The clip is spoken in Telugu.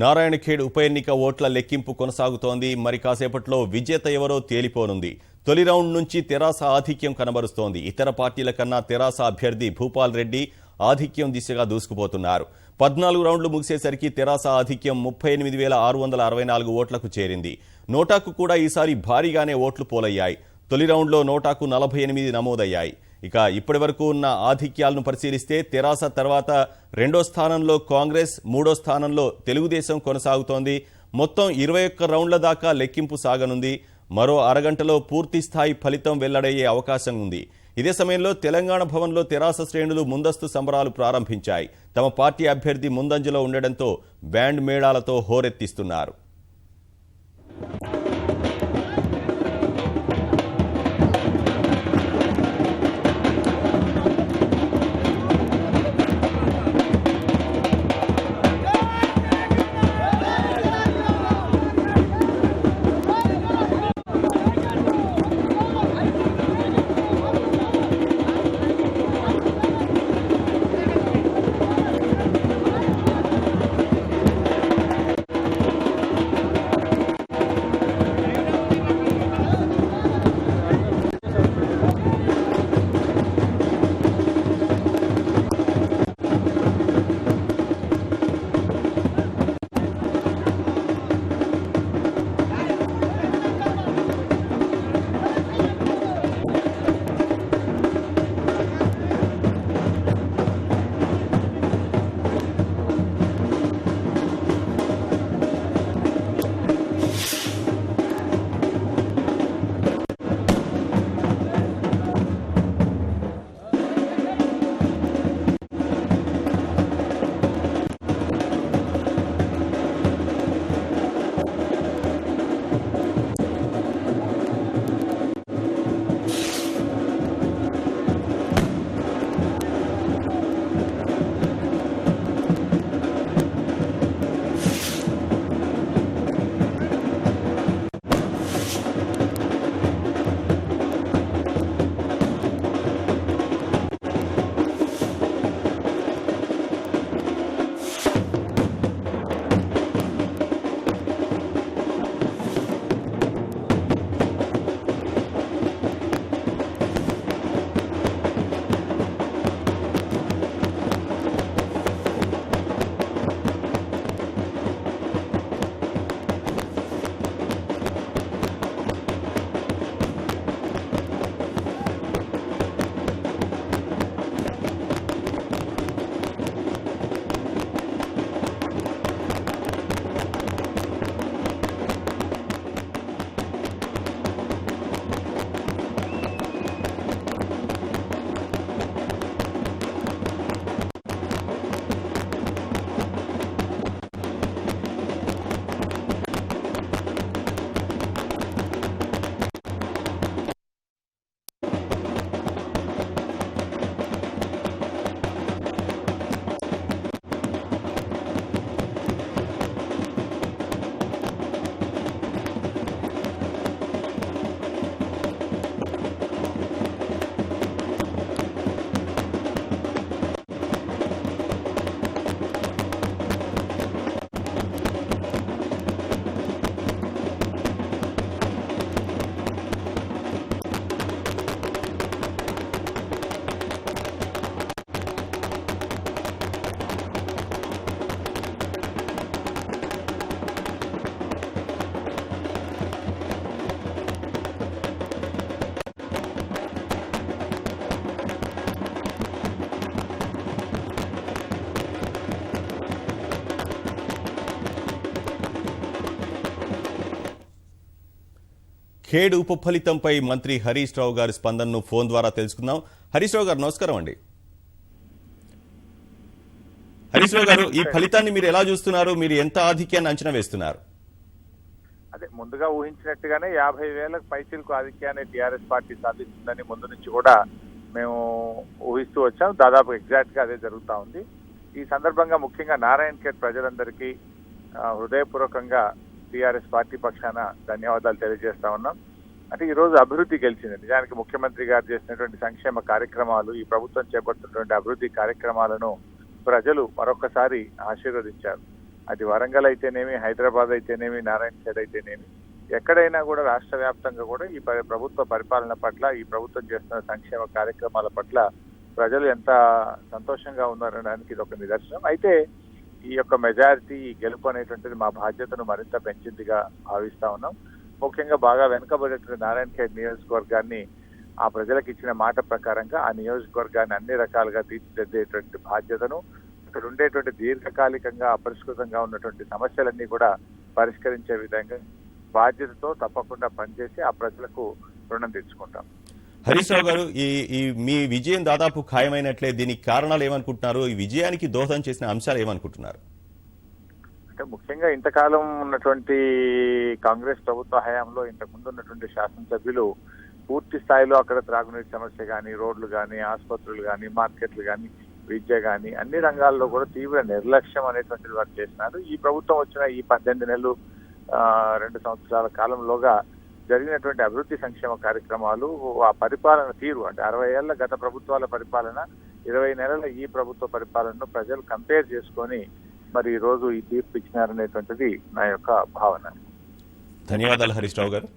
నారాయణఖేడ్ ఉప ఎన్నిక ఓట్ల లెక్కింపు కొనసాగుతోంది. మరి కాసేపట్లో విజేత ఎవరో తేలిపోనుంది. తొలి రౌండ్ నుంచి తెరాస ఆధిక్యం కనబరుస్తోంది. ఇతర పార్టీల కన్నా తెరాస అభ్యర్థి భూపాల్ రెడ్డి ఆధిక్యం దిశగా దూసుకుపోతున్నారు. 14 రౌండ్లు ముగిసేసరికి తెరాస ఆధిక్యం 38,664 ఓట్లకు చేరింది. నోటాకు కూడా ఈసారి భారీగానే ఓట్లు పోలయ్యాయి. తొలి రౌండ్లో నోటాకు 48 నమోదయ్యాయి. ఇక ఇప్పటి వరకు ఉన్న ఆధిక్యాలను పరిశీలిస్తే తెరాస తర్వాత రెండో స్థానంలో కాంగ్రెస్, మూడో స్థానంలో తెలుగుదేశం కొనసాగుతోంది. మొత్తం 21 రౌండ్ల దాకా లెక్కింపు సాగనుంది. మరో అరగంటలో పూర్తి స్థాయి ఫలితం వెల్లడయ్యే అవకాశం ఉంది. ఇదే సమయంలో తెలంగాణ భవన్లో తెరాస శ్రేణులు ముందస్తు సంబరాలు ప్రారంభించాయి. తమ పార్టీ అభ్యర్థి ముందంజలో ఉండడంతో బ్యాండ్ మేళాలతో హోరెత్తిస్తున్నారు. ఖేడ్ ఉప ఫలితంపై మంత్రి హరీష్ రావు గారి స్పందనను ఫోన్ ద్వారా తెలుసుకుందాం. హరీష్ రావు గారు నమస్కారం అండి. హరీష్ రావు గారు, ఈ ఫలితాన్ని మీరు ఎలా చూస్తున్నారు? మీరు ఎంత ఆధిక్యాన్ని అంచనా వేస్తున్నారు? అదే ముందుగా ఊహించినట్టుగానే 50,000 పైచిలకు ఆధిక్యాన్ని టీఆర్ఎస్ పార్టీ సాధిస్తుందని ముందు నుంచి కూడా మేము ఊహిస్తూ వచ్చాం. దాదాపు ఎగ్జాక్ట్ గా అదే జరుగుతా ఉంది. ఈ సందర్భంగా ముఖ్యంగా నారాయణఖేడ్ ప్రజలందరికీ హృదయపూర్వకంగా టీఆర్ఎస్ పార్టీ పక్షాన ధన్యవాదాలు తెలియజేస్తా ఉన్నాం. అంటే ఈ రోజు అభివృద్ధి గెలిచింది. నిజానికి ముఖ్యమంత్రి గారు చేసినటువంటి సంక్షేమ కార్యక్రమాలు, ఈ ప్రభుత్వం చేపడుతున్నటువంటి అభివృద్ధి కార్యక్రమాలను ప్రజలు మరొకసారి ఆశీర్వదించారు. అది వరంగల్ అయితేనేమి, హైదరాబాద్ అయితేనేమి, నారాయణ ఖేడ్ అయితేనేమి, ఎక్కడైనా కూడా రాష్ట్ర వ్యాప్తంగా కూడా ఈ ప్రభుత్వ పరిపాలన పట్ల, ఈ ప్రభుత్వం చేస్తున్న సంక్షేమ కార్యక్రమాల పట్ల ప్రజలు ఎంత సంతోషంగా ఉన్నారనడానికి ఇది ఒక నిదర్శనం. అయితే ఈ యొక్క మెజారిటీ, ఈ గెలుపు అనేటువంటిది మా బాధ్యతను మరింత పెంచిందిగా భావిస్తా ఉన్నాం. ముఖ్యంగా బాగా వెనుకబడేటువంటి నారాయణ ఖేడ్ నియోజకవర్గాన్ని ఆ ప్రజలకు ఇచ్చిన మాట ప్రకారంగా ఆ నియోజకవర్గాన్ని అన్ని రకాలుగా తీర్చిదిద్దేటువంటి బాధ్యతను, ఇక్కడ ఉండేటువంటి దీర్ఘకాలికంగా అపరిష్కృతంగా ఉన్నటువంటి సమస్యలన్నీ కూడా పరిష్కరించే విధంగా బాధ్యతతో తప్పకుండా పనిచేసి ఆ ప్రజలకు రుణం తీర్చుకుంటాం. హరీష్ రావు గారు, ఈ మీ విజయం దాదాపు ఖాయమైనట్లే. దీనికి కారణాలు ఏమనుకుంటున్నారు? ఈ విజయానికి దోహదం చేసిన అంశాలు ఏమనుకుంటున్నారు? అంటే ముఖ్యంగా ఇంతకాలం ఉన్నటువంటి కాంగ్రెస్ ప్రభుత్వ హయాంలో ఇంతకుముందు ఉన్నటువంటి శాసనసభ్యులు పూర్తి స్థాయిలో అక్కడ త్రాగునీటి సమస్య కానీ, రోడ్లు కానీ, ఆసుపత్రులు కానీ, మార్కెట్లు కానీ, విద్య కానీ అన్ని రంగాల్లో కూడా తీవ్ర నిర్లక్ష్యం అనేటువంటిది వారు చేసినారు. ఈ ప్రభుత్వం వచ్చిన ఈ 18 నెలలు 2 సంవత్సరాల కాలంలోగా జరిగినటువంటి అభివృద్ధి సంక్షేమ కార్యక్రమాలు, ఆ పరిపాలన తీరు, అంటే 60 ఏళ్ల గత ప్రభుత్వాల పరిపాలన, 20 నెలల ఈ ప్రభుత్వ పరిపాలనను ప్రజలు కంపేర్ చేసుకొని మరి ఈ రోజు ఈ తీర్పు ఇచ్చినారనేటువంటిది నా యొక్క భావన. ధన్యవాదాలు హరీష్ రావు గారు.